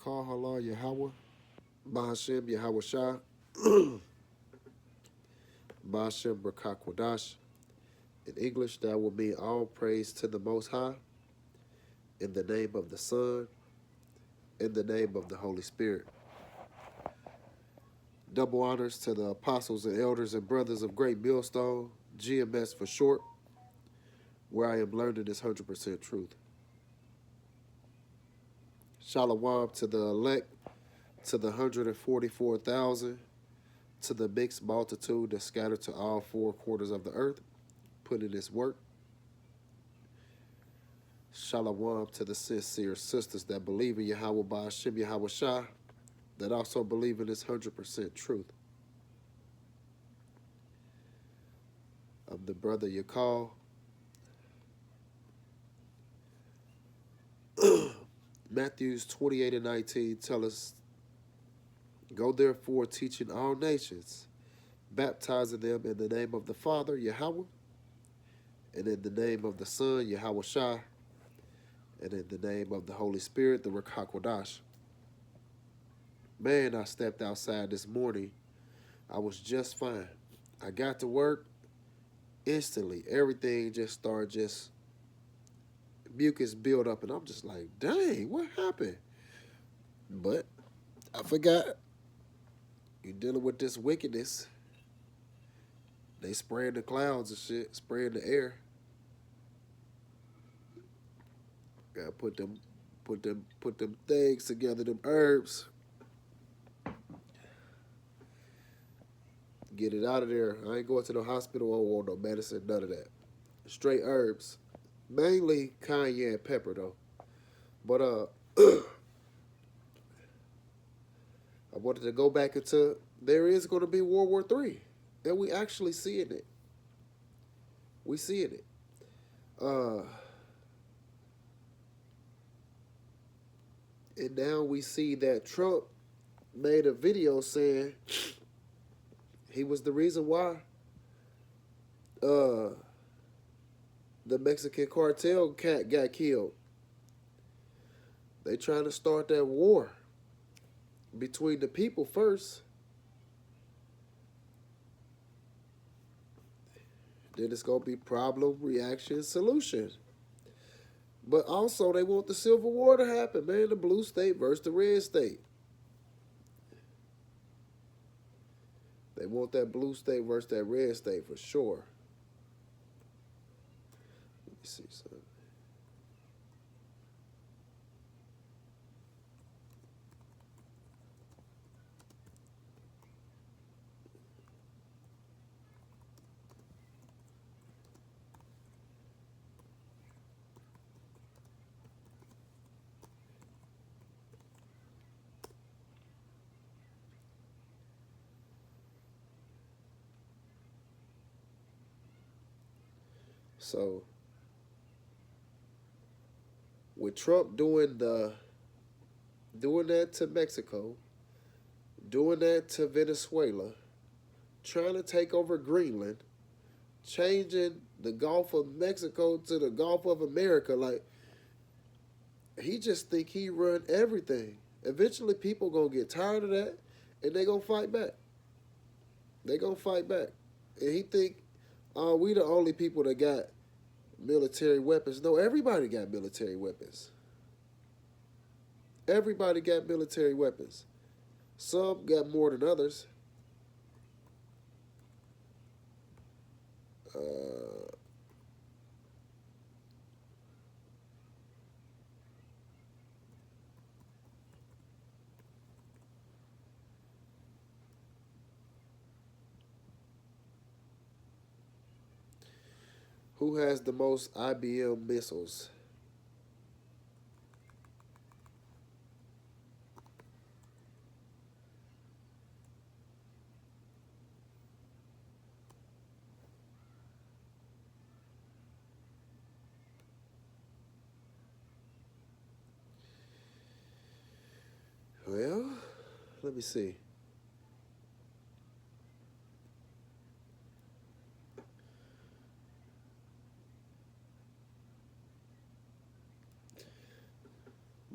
Call Halal Yahweh, Bahashem Yahweh Shah, Bahashem Brakakwadash. In English, that will mean all praise to the Most High, in the name of the Son, in the name of the Holy Spirit. Double honors to the apostles and elders and brothers of Great Millstone, GMS for short, where I am learning this 100% truth. Shalom to the elect, to the 144,000, to the mixed multitude that scattered to all four quarters of the earth, putting this work. Shalom to the sincere sisters that believe in Yahweh Ba'ashem Yahweh Shah, that also believe in this 100% truth. I'm the brother you call. Matthews 28 and 19 tell us, go therefore teaching all nations, baptizing them in the name of the Father, Yahweh, and in the name of the Son, Yahweh Shah, and in the name of the Holy Spirit, the Ruach HaKodesh. Man, I stepped outside this morning. I was just fine. I got to work instantly. Everything just started mucus build up, and I'm just like, dang, what happened? But I forgot. You're dealing with this wickedness. They spraying the clouds and shit, spraying the air. Gotta put them things together, them herbs. Get it out of there. I ain't going to the hospital. I don't want no medicine, none of that. Straight herbs. Mainly cayenne pepper though. But I wanted to go back into, there is going to be World War III. And we actually seeing it. We seeing it. And now we see that Trump made a video saying he was the reason why the Mexican cartel cat got killed. They trying to start that war between the people first. Then it's going to be problem, reaction, solution. But also they want the Civil War to happen, man. The blue state versus the red state. They want that blue state versus that red state for sure. Let me see something. So with Trump doing that to Mexico, doing that to Venezuela, trying to take over Greenland, changing the Gulf of Mexico to the Gulf of America, like he just think he run everything. Eventually people gonna get tired of that and they gonna fight back. They gonna fight back. And he think, we the only people that got military weapons. No, everybody got military weapons. Everybody got military weapons. Some got more than others. Who has the most IBM missiles? Well, let me see.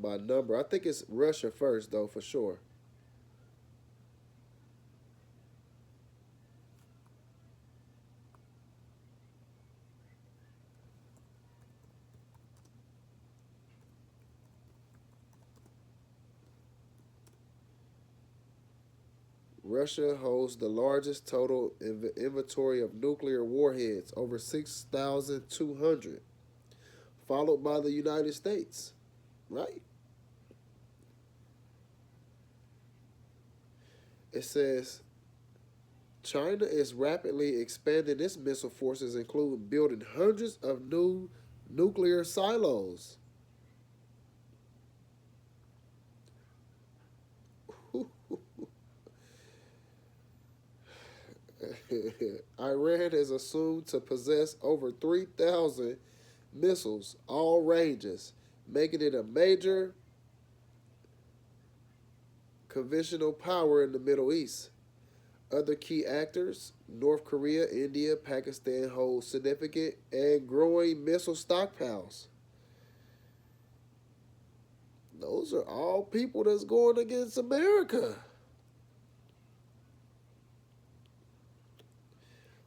by number. I think it's Russia first, though, for sure. Russia holds the largest total inventory of nuclear warheads, over 6,200, followed by the United States, right? It says China is rapidly expanding its missile forces, including building hundreds of new nuclear silos. Iran is assumed to possess over 3,000 missiles, all ranges, making it a major conventional power in the Middle East. Other key actors, North Korea, India, Pakistan, hold significant and growing missile stockpiles. Those are all people that's going against America.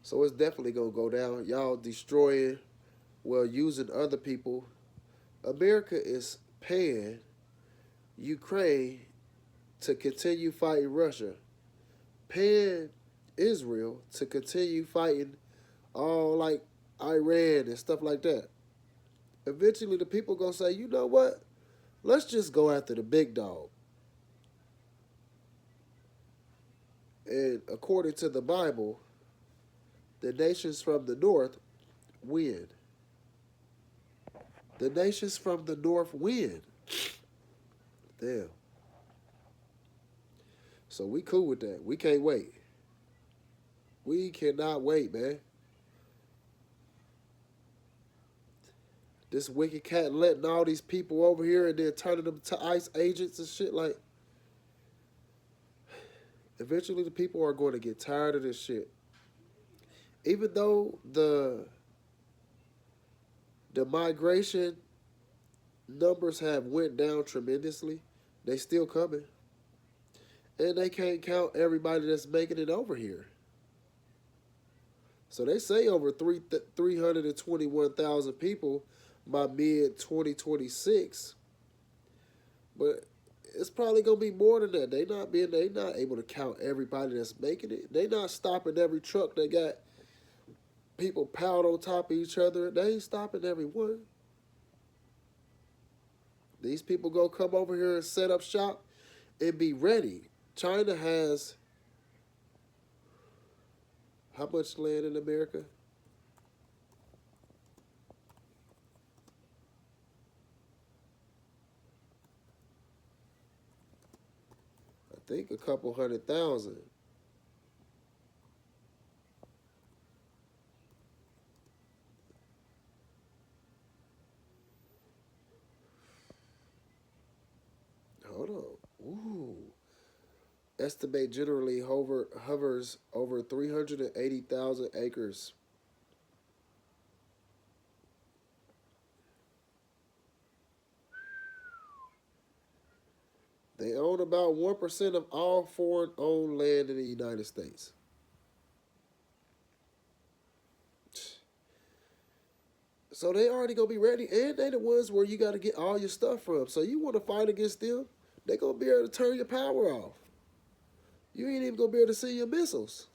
So it's definitely going to go down. Y'all destroying, well, using other people. America is paying Ukraine to continue fighting Russia, paying Israel to continue fighting all like Iran and stuff like that. Eventually, the people going to say, you know what? Let's just go after the big dog. And according to the Bible, the nations from the north win. The nations from the north win. Damn. So we cool with that. We can't wait. We cannot wait, man. This wicked cat letting all these people over here and then turning them to ICE agents and shit. Like, eventually the people are going to get tired of this shit. Even though the migration numbers have went down tremendously, they still coming. And they can't count everybody that's making it over here. So they say over 321,000 people by mid-2026. But it's probably going to be more than that. They not able to count everybody that's making it. They not stopping every truck that got people piled on top of each other. They ain't stopping everyone. These people go come over here and set up shop and be ready. China has how much land in America? I think a couple 100,000. Hold on. Ooh. Estimate generally hovers over 380,000 acres. They own about 1% of all foreign-owned land in the United States. So they already gonna be ready, and they the ones where you got to get all your stuff from. So you want to fight against them, they gonna be able to turn your power off. You ain't even gonna be able to see your missiles.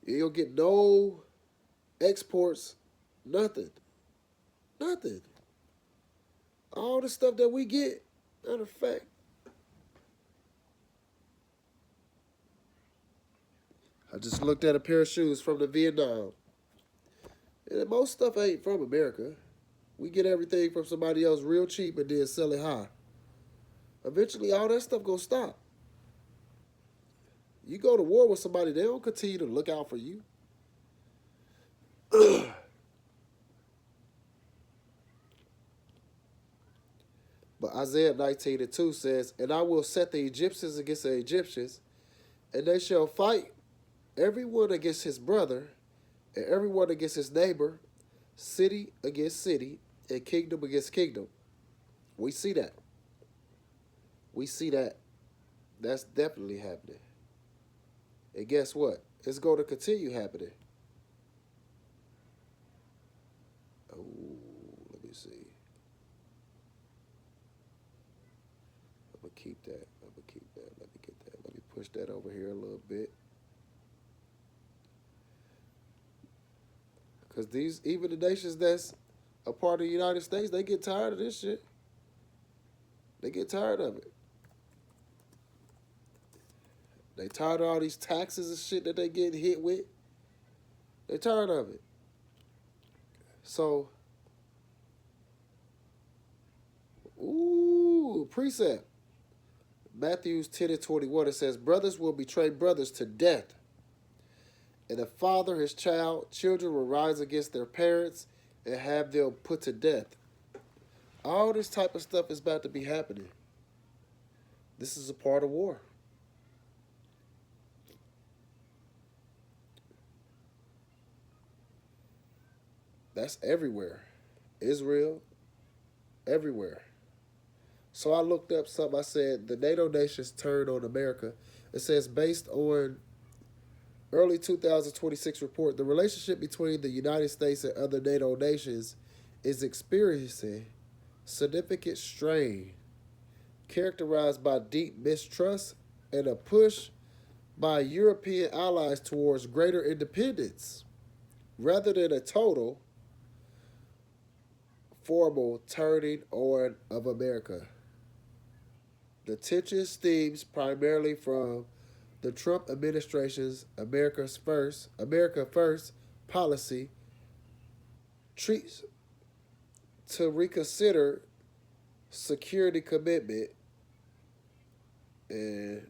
You don't get no exports, nothing. Nothing. All the stuff that we get, matter of fact. I just looked at a pair of shoes from the Vietnam. And most stuff ain't from America. We get everything from somebody else real cheap and then sell it high. Eventually, all that stuff gonna stop. You go to war with somebody, they don't continue to look out for you. But Isaiah 19:2 says, and I will set the Egyptians against the Egyptians, and they shall fight everyone against his brother, and everyone against his neighbor. city against city, and kingdom against kingdom. We see that. We see that. That's definitely happening. And guess what? It's going to continue happening. Oh, let me see. I'm gonna keep that. I'm gonna keep that. Let me get that. Let me push that over here a little bit. Cause these even the nations that's a part of the United States, they get tired of this shit. They get tired of it. They tired of all these taxes and shit that they getting hit with. They tired of it. So, ooh, precept. Matthews 10 and 21, it says, brothers will betray brothers to death. And a father, his child, children will rise against their parents and have them put to death. All this type of stuff is about to be happening. This is a part of war. That's everywhere. Israel, everywhere. So I looked up something. I said the NATO nations turned on America. It says based on early 2026 report, the relationship between the United States and other NATO nations is experiencing significant strain, characterized by deep mistrust and a push by European allies towards greater independence, rather than a total formal turning on of America. The tension stems primarily from the Trump administration's America First policy treats to reconsider security commitment and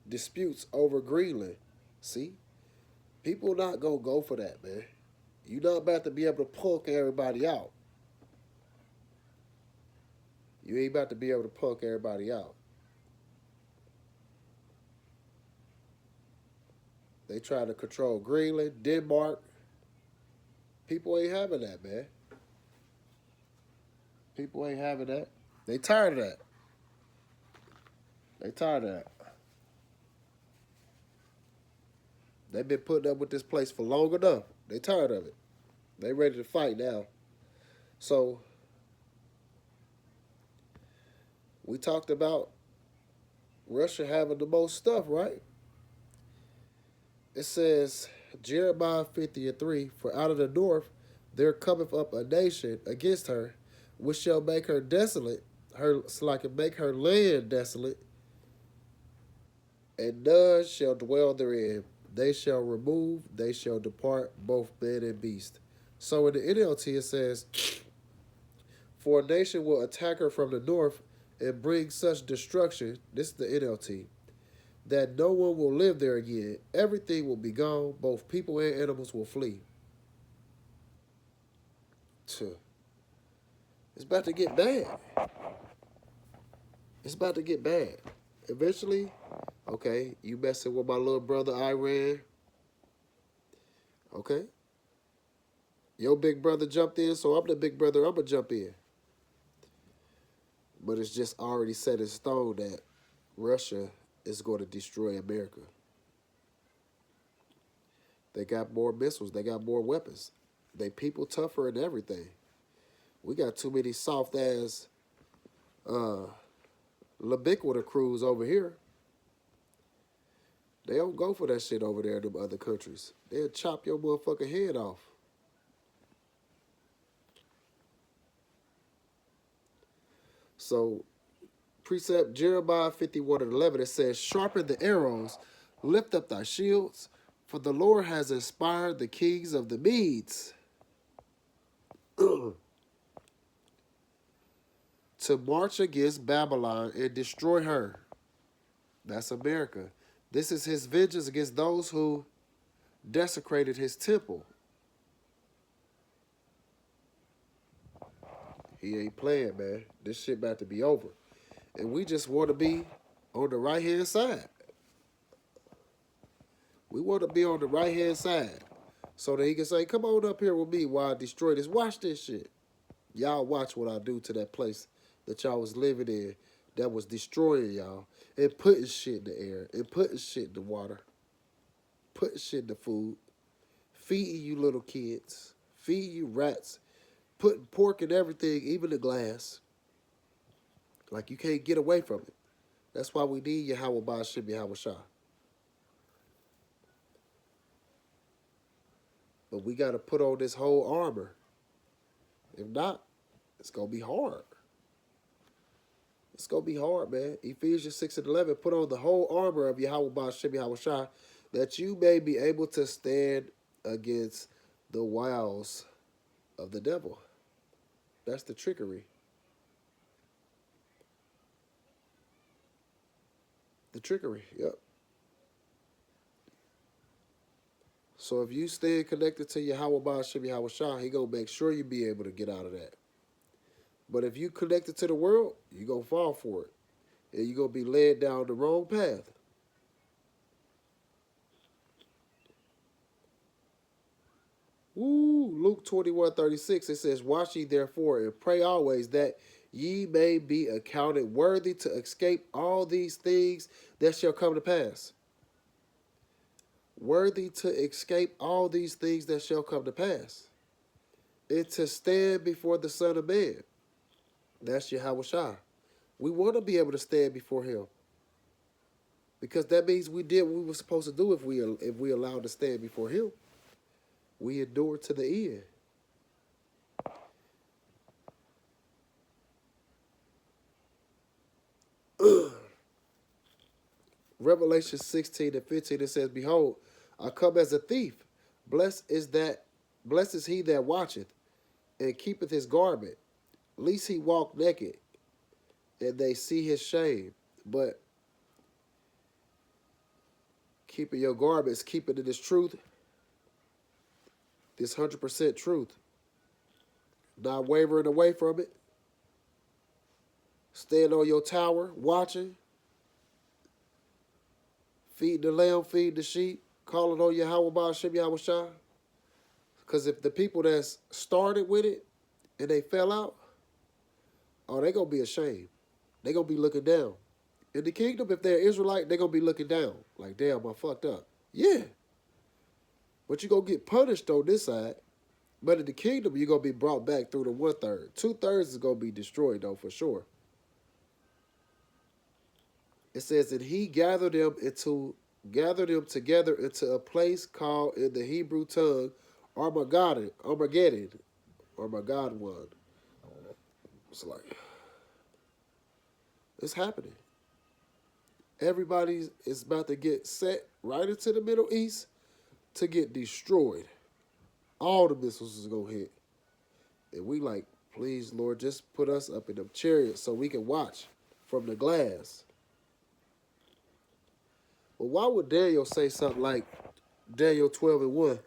disputes over Greenland. See, people not gonna go for that, man. You're not about to be able to punk everybody out. You ain't about to be able to punk everybody out. They try to control Greenland, Denmark. People ain't having that, man. People ain't having that. They tired of that. They tired of that. They've been putting up with this place for long enough. They tired of it. They ready to fight now. So we talked about Russia having the most stuff, right? It says Jeremiah 50 and 3, for out of the north there cometh up a nation against her, which shall make her desolate, her like make her land desolate, and none shall dwell therein. They shall remove, they shall depart, both man and beast. So in the NLT it says, for a nation will attack her from the north and bring such destruction, this is the NLT, that no one will live there again. Everything will be gone, both people and animals will flee. It's about to get bad. It's about to get bad. Eventually, okay, you messing with my little brother Iran. Okay. Your big brother jumped in, so I'm the big brother, I'm going to jump in. But it's just already set in stone that Russia is going to destroy America. They got more missiles. They got more weapons. They people tougher and everything. We got too many soft-ass Labiquita crews over here. They don't go for that shit over there in them other countries. They'll chop your motherfucking head off. So, precept Jeremiah 51 and 11, it says, sharpen the arrows, lift up thy shields, for the Lord has inspired the kings of the Medes to march against Babylon and destroy her. That's America. This is his vengeance against those who desecrated his temple. He ain't playing, man. This shit about to be over. And we just want to be on the right-hand side. We want to be on the right-hand side. So that he can say, come on up here with me while I destroy this. Watch this shit. Y'all watch what I do to that place that y'all was living in that was destroying y'all and putting shit in the air and putting shit in the water, putting shit in the food, feeding you little kids, feeding you rats, putting pork in everything, even the glass. Like you can't get away from it. That's why we need Yahweh Ba'ashim Yahweh Shah. But we got to put on this whole armor. If not, it's going to be hard. It's going to be hard, man. Ephesians 6 and 11, put on the whole armor of Yahweh Ba'ashim Yahweh Shah, that you may be able to stand against the wiles of the devil. That's the trickery. The trickery, yep. So if you stay connected to Yahweh Ba'ashim Yahweh Shah, he going to make sure you be able to get out of that. But if you connected to the world, you going to fall for it. And you're going to be led down the wrong path. Woo, Luke 21:36, it says, watch ye therefore and pray always that ye may be accounted worthy to escape all these things that shall come to pass. Worthy to escape all these things that shall come to pass. And to stand before the Son of Man. That's Yahweh Shah. We want to be able to stand before him. Because that means we did what we were supposed to do if we allowed to stand before him. We endure to the end. Revelation 16 and 15, it says, behold, I come as a thief. Blessed is he that watcheth, and keepeth his garment, lest he walk naked, and they see his shame. But keeping your garments, keeping it this truth, this 100% truth, not wavering away from it, staying on your tower, watching, feeding the lamb, feeding the sheep, calling on Yahweh Ba'ashim Yahweh Shah. Because if the people that's started with it and they fell out, oh, they going to be ashamed. They going to be looking down. In the kingdom, if they're Israelite, they going to be looking down. Like, damn, I fucked up. Yeah. But you're going to get punished on this side. But in the kingdom, you're going to be brought back through the 1/3. 2/3 is going to be destroyed, though, for sure. It says, and he gathered them together into a place called in the Hebrew tongue Armageddon. It's like, it's happening. Everybody is about to get set right into the Middle East to get destroyed. All the missiles is going to hit. And we like, please, Lord, just put us up in them chariots so we can watch from the glass. Well, why would Daniel say something like Daniel 12 and 1?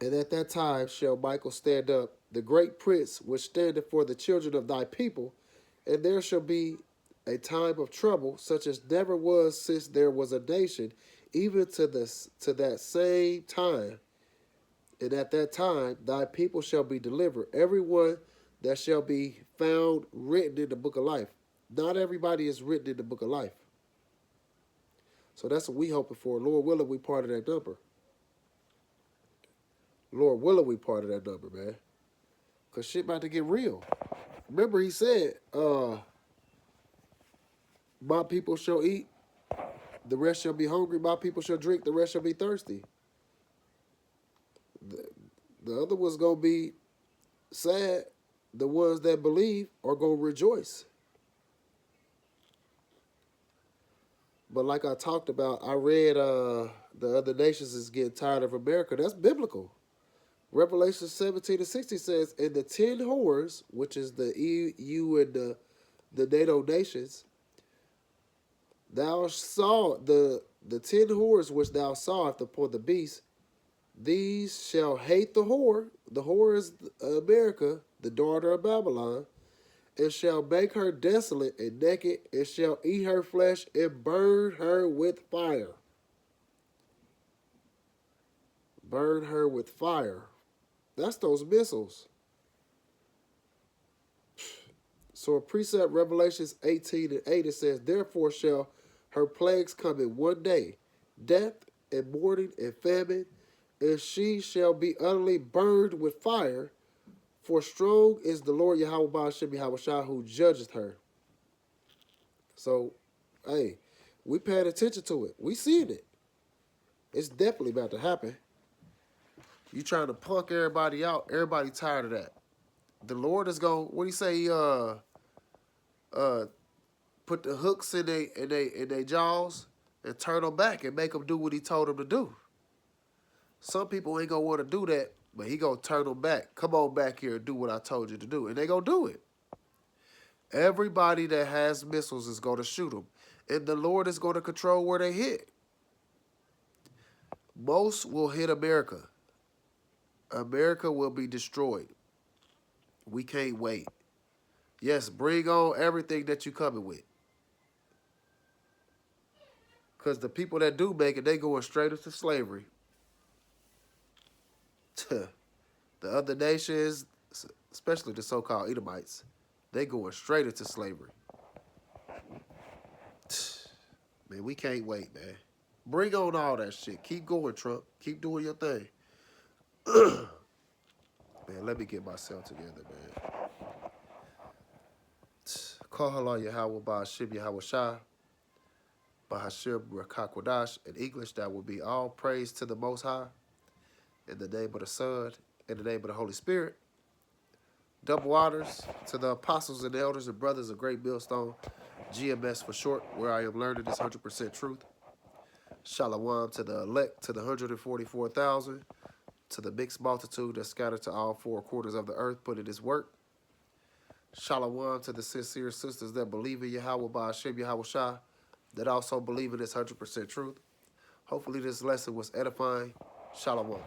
And at that time shall Michael stand up, the great prince which standeth for the children of thy people, and there shall be a time of trouble, such as never was since there was a nation, even to that same time. And at that time thy people shall be delivered, every one that shall be found written in the book of life. Not everybody is written in the book of life. So that's what we hoping for. Lord willing, we part of that number. Lord willing, we part of that number, man. Because shit about to get real. Remember he said, my people shall eat, the rest shall be hungry. My people shall drink, the rest shall be thirsty. The other one's going to be sad. The ones that believe are going to rejoice. But like I talked about, I read the other nations is getting tired of America. That's biblical. Revelation 17 and 60 says, and the 10 whores, which is the EU and the NATO nations, thou saw the 10 whores which thou sawest upon the beast, these shall hate the whore. The whore is America, the daughter of Babylon, and shall make her desolate and naked, and shall eat her flesh and burn her with fire. Burn her with fire. That's those missiles. So in precept Revelations 18:8, it says, therefore shall her plagues come in one day, death and mourning and famine, and she shall be utterly burned with fire, for strong is the Lord Yahweh Ba'ashem Yahweh Shah who judgeth her. So, hey, we paying attention to it. We seeing it. It's definitely about to happen. You trying to punk everybody out. Everybody tired of that. The Lord is going, what do you say, put the hooks in they jaws and turn them back and make them do what he told them to do. Some people ain't going to want to do that, but he going to turn them back. Come on back here and do what I told you to do. And they going to do it. Everybody that has missiles is going to shoot them. And the Lord is going to control where they hit. Most will hit America. America will be destroyed. We can't wait. Yes, bring on everything that you coming with. Because the people that do make it, they going straight into slavery. The other nations, especially the so-called Edomites, they going straight into slavery. Man, we can't wait, man. Bring on all that shit. Keep going, Trump. Keep doing your thing. Man, let me get myself together, man. Call halal Yahweh Ba'ashem Yahweh Shah. Bahashim Rakakwadash. In English, that would be all praise to the Most High. In the name of the Son, in the name of the Holy Spirit. Double honors to the apostles and elders and brothers of Great Millstone, GMS for short, where I am learning this 100% truth. Shalom to the elect, to the 144,000, to the mixed multitude that's scattered to all four quarters of the earth, putting his work. Shalom to the sincere sisters that believe in Yahweh Ba'ashem Yahweh Shah, that also believe in this 100% truth. Hopefully this lesson was edifying. Shalom.